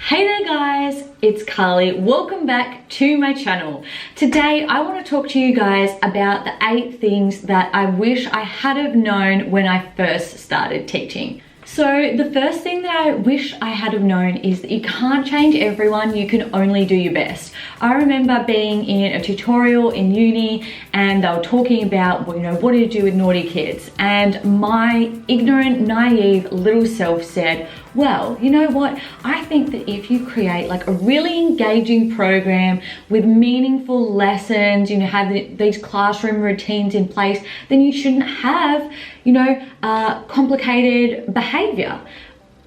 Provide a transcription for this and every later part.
Hey there guys, it's Carly. Welcome back to my channel. Today I want to talk to you guys about the 8 things that I wish I had have known when I first started teaching. So the first thing that I wish I had have known is that you can't change everyone, you can only do your best. I remember being in a tutorial in uni and they were talking about, what do you do with naughty kids? And my ignorant, naive little self said, well, you know what? I think that if you create like a really engaging program with meaningful lessons, have these classroom routines in place, then you shouldn't have, complicated behavior.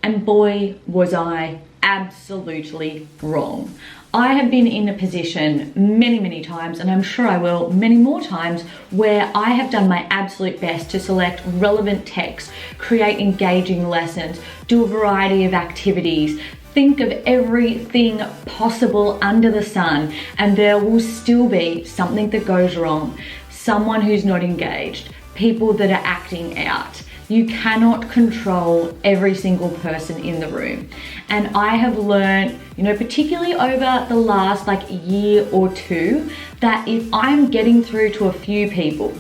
And boy, was I absolutely wrong. I have been in a position many times, and I'm sure I will many more times, where I have done my absolute best to select relevant text, create engaging lessons, do a variety of activities, think of everything possible under the sun, and there will still be something that goes wrong, someone who's not engaged, people that are acting out. You cannot control every single person in the room. And I have learned, particularly over the last year or two, that if I'm getting through to a few people,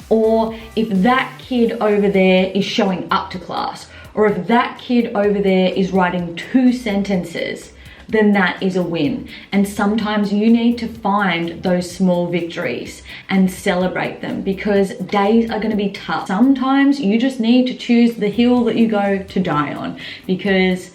or if that kid over there is showing up to class, or if that kid over there is writing 2 sentences, then that is a win. And sometimes you need to find those small victories and celebrate them, because days are going to be tough. Sometimes you just need to choose the hill that you go to die on, because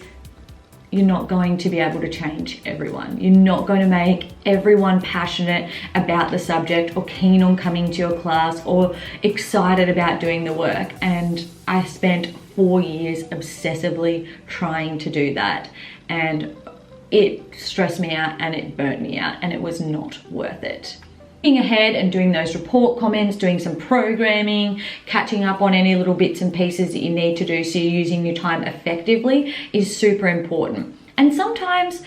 you're not going to be able to change everyone. You're not going to make everyone passionate about the subject or keen on coming to your class or excited about doing the work. And I spent 4 years obsessively trying to do that. And it stressed me out and it burnt me out, and it was not worth it. Looking ahead and doing those report comments, doing some programming, catching up on any little bits and pieces that you need to do so you're using your time effectively is super important. And sometimes,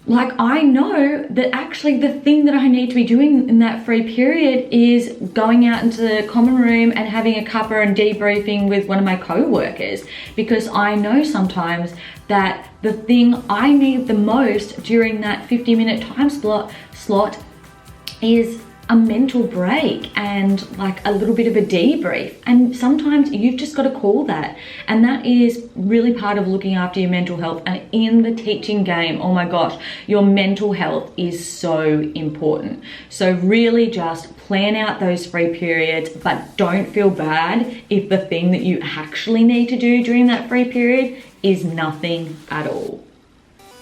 I know that actually the thing that I need to be doing in that free period is going out into the common room and having a cuppa and debriefing with one of my co-workers, because I know sometimes that the thing I need the most during that 50-minute time slot is a mental break and a little bit of a debrief. And sometimes you've just got to call that. And that is really part of looking after your mental health. And in the teaching game, oh my gosh, your mental health is so important. So really just plan out those free periods, but don't feel bad if the thing that you actually need to do during that free period is nothing at all.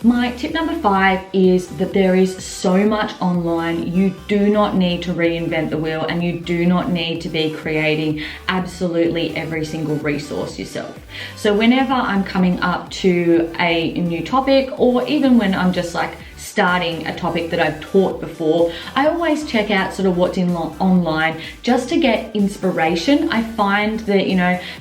My tip number 5 is that there is so much online. You do not need to reinvent the wheel, and you do not need to be creating absolutely every single resource yourself. So whenever I'm coming up to a new topic, or even when I'm just starting a topic that I've taught before, I always check out sort of what's online just to get inspiration. I find that,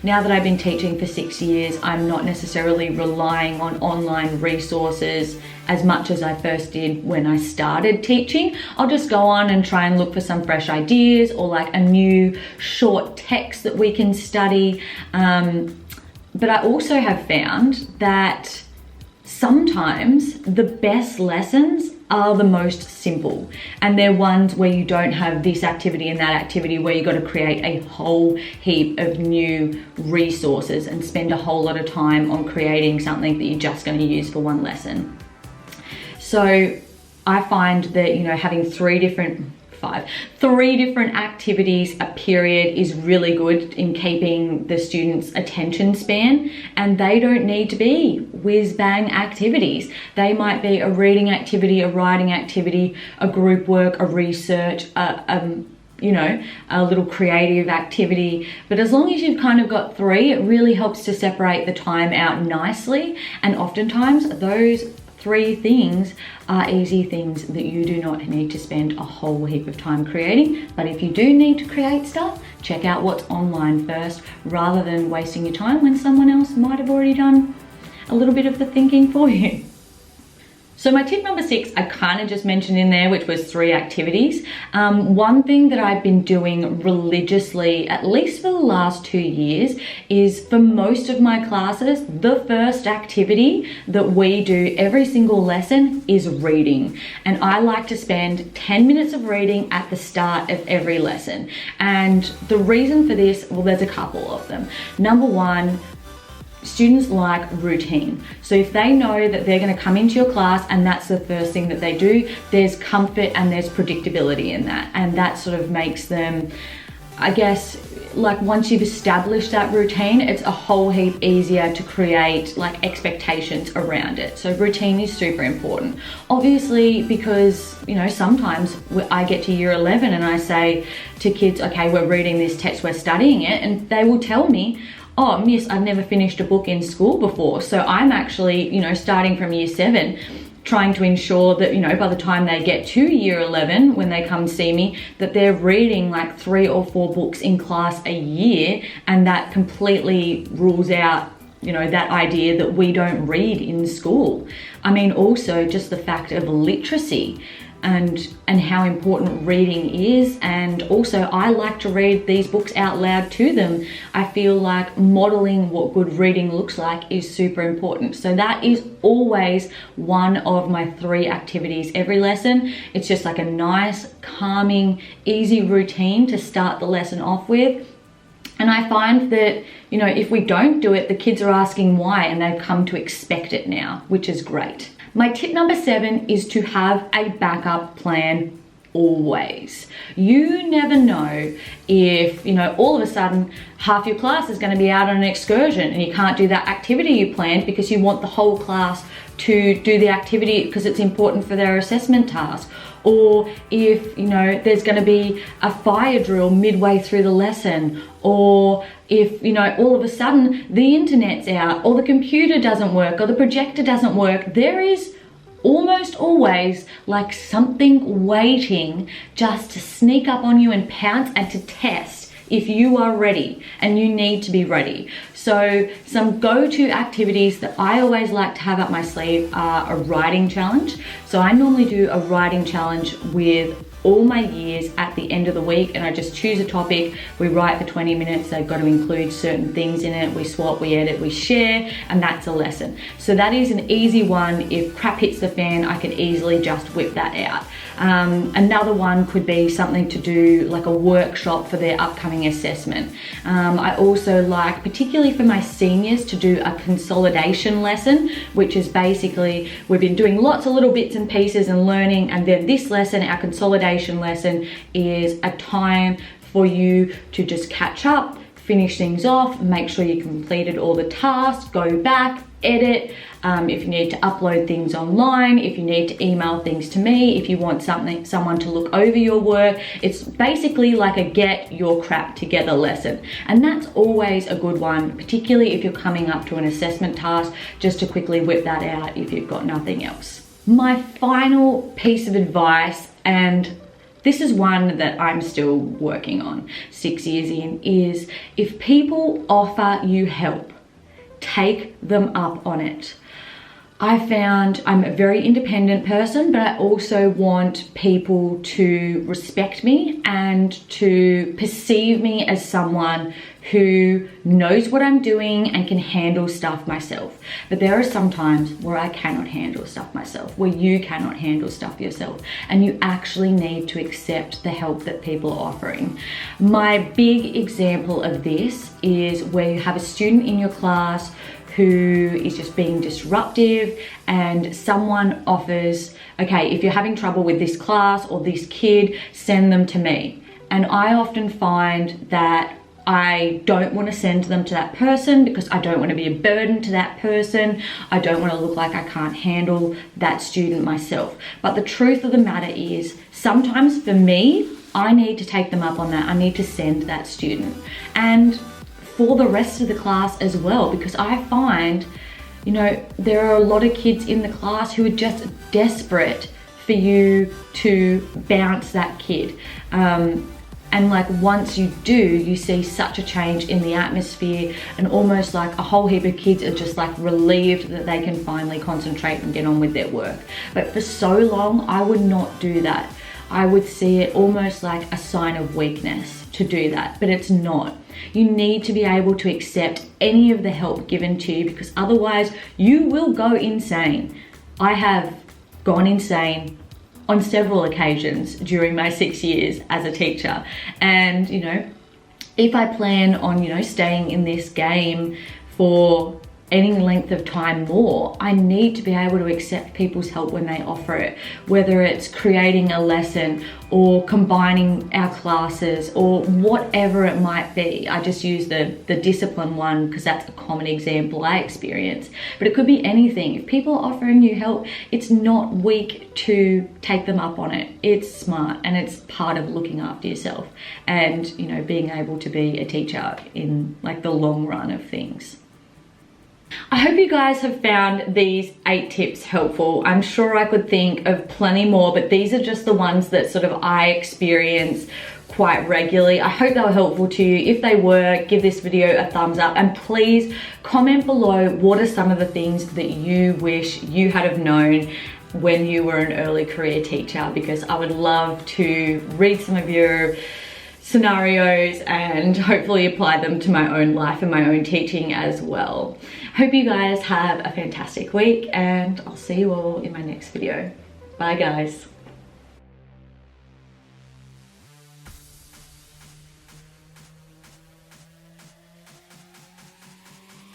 now that I've been teaching for 6 years, I'm not necessarily relying on online resources as much as I first did when I started teaching. I'll just go on and try and look for some fresh ideas, or a new short text that we can study. But I also have found that sometimes the best lessons are the most simple, and they're ones where you don't have this activity and that activity, where you got to create a whole heap of new resources and spend a whole lot of time on creating something that you're just going to use for one lesson. So I find that, having 3 different activities a period is really good in keeping the students' attention span, and they don't need to be whiz-bang activities. They might be a reading activity, a writing activity, a group work, a research, a little creative activity. But as long as you've kind of got 3, it really helps to separate the time out nicely. And oftentimes those 3 things are easy things that you do not need to spend a whole heap of time creating. But if you do need to create stuff, check out what's online first, rather than wasting your time when someone else might have already done a little bit of the thinking for you. So my tip number 6, I kind of just mentioned in there, which was 3 activities. One thing that I've been doing religiously, at least for the last 2 years, is for most of my classes, the first activity that we do every single lesson is reading. And I like to spend 10 minutes of reading at the start of every lesson. And the reason for this, well, there's a couple of them. Number 1, students like routine. So if they know that they're going to come into your class and that's the first thing that they do, there's comfort and there's predictability in that. And that sort of makes them, I guess, like once you've established that routine, it's a whole heap easier to create like expectations around it. So routine is super important. Obviously, because, you know, sometimes I get to year 11 and I say to kids, okay, we're reading this text, we're studying it, and they will tell me, oh, miss, I've never finished a book in school before. So I'm actually, you know, starting from year 7, trying to ensure that, you know, by the time they get to year 11, when they come see me, that they're reading like 3 or 4 books in class a year. And that completely rules out, you know, that idea that we don't read in school. I mean, also just the fact of literacy and how important reading is. And also I like to read these books out loud to them. I feel like modeling what good reading looks like is super important. So that is always one of my 3 activities every lesson. It's just like a nice, calming, easy routine to start the lesson off with. And I find that, you know, if we don't do it, the kids are asking why, and they've come to expect it now, which is great. My tip number 7 is to have a backup plan always. You never know if, you know, all of a sudden half your class is going to be out on an excursion and you can't do that activity you planned because you want the whole class to do the activity because it's important for their assessment task. Or if, you know, there's going to be a fire drill midway through the lesson, or if, you know, all of a sudden the internet's out, or the computer doesn't work, or the projector doesn't work, there is almost always like something waiting just to sneak up on you and pounce and to test if you are ready, and you need to be ready. So some go-to activities that I always like to have up my sleeve are a writing challenge. So I normally do a writing challenge with all my years at the end of the week, and I just choose a topic. We write for 20 minutes. They've got to include certain things in it. We swap, we edit, we share, and that's a lesson. So that is an easy one. If crap hits the fan, I can easily just whip that out. Another one could be something to do like a workshop for their upcoming assessment. I also like, particularly for my seniors, to do a consolidation lesson, which is basically, we've been doing lots of little bits and pieces and learning, and then this lesson, our consolidation lesson, is a time for you to just catch up, finish things off, make sure you completed all the tasks, go back, edit, if you need to upload things online, if you need to email things to me, if you want someone to look over your work. It's basically like a get your crap together lesson. And that's always a good one, particularly if you're coming up to an assessment task, just to quickly whip that out if you've got nothing else. My final piece of advice, and this is one that I'm still working on 6 years in, is if people offer you help, take them up on it. I found I'm a very independent person, but I also want people to respect me and to perceive me as someone who knows what I'm doing and can handle stuff myself. But there are some times where I cannot handle stuff myself, where you cannot handle stuff yourself, and you actually need to accept the help that people are offering. My big example of this is where you have a student in your class who is just being disruptive, and someone offers, okay, if you're having trouble with this class or this kid, send them to me. And I often find that I don't want to send them to that person because I don't want to be a burden to that person. I don't want to look like I can't handle that student myself. But the truth of the matter is, sometimes for me, I need to take them up on that. I need to send that student. And for the rest of the class as well, because I find, you know, there are a lot of kids in the class who are just desperate for you to bounce that kid. And And like once you do, you see such a change in the atmosphere, and almost like a whole heap of kids are just like relieved that they can finally concentrate and get on with their work. But for so long, I would not do that. I would see it almost like a sign of weakness to do that, but it's not. You need to be able to accept any of the help given to you, because otherwise you will go insane. I have gone insane on several occasions during my 6 years as a teacher. And, you know, if I plan on, you know, staying in this game for any length of time more, I need to be able to accept people's help when they offer it, whether it's creating a lesson or combining our classes or whatever it might be. I just use the discipline one because that's a common example I experience, but it could be anything. If people are offering you help, it's not weak to take them up on it. It's smart, and it's part of looking after yourself and, you know, being able to be a teacher in like the long run of things. I hope you guys have found these 8 tips helpful. I'm sure I could think of plenty more, but these are just the ones that sort of I experience quite regularly. I hope they were helpful to you. If they were, give this video a thumbs up, and please comment below what are some of the things that you wish you had have known when you were an early career teacher, because I would love to read some of your scenarios and hopefully apply them to my own life and my own teaching as well. Hope you guys have a fantastic week, and I'll see you all in my next video. Bye guys.